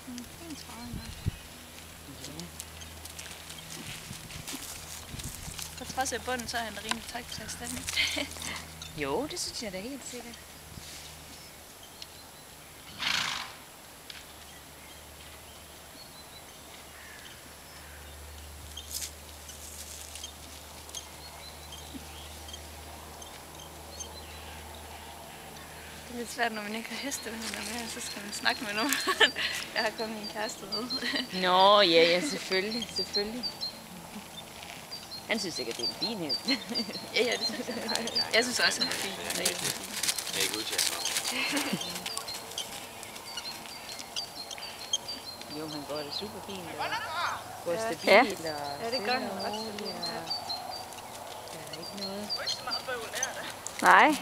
Fint træde. På trods af bunden, så er han rimelig taktilstand. Jo, det synes jeg da helt sikkert. Det er lidt svært, når man ikke har heste med, så skal man snakke med nogen. Jeg har kun min kæreste med. Nå, ja, selvfølgelig, selvfølgelig. Han synes sikkert, det er en fin hest. Ja, det synes jeg. Jeg synes også, han er fin. Jeg er ikke udtalt noget. Jo, han går det super fint. Går stabilt. Ja, det gør han ret stabilt. Der er ikke noget. Nej.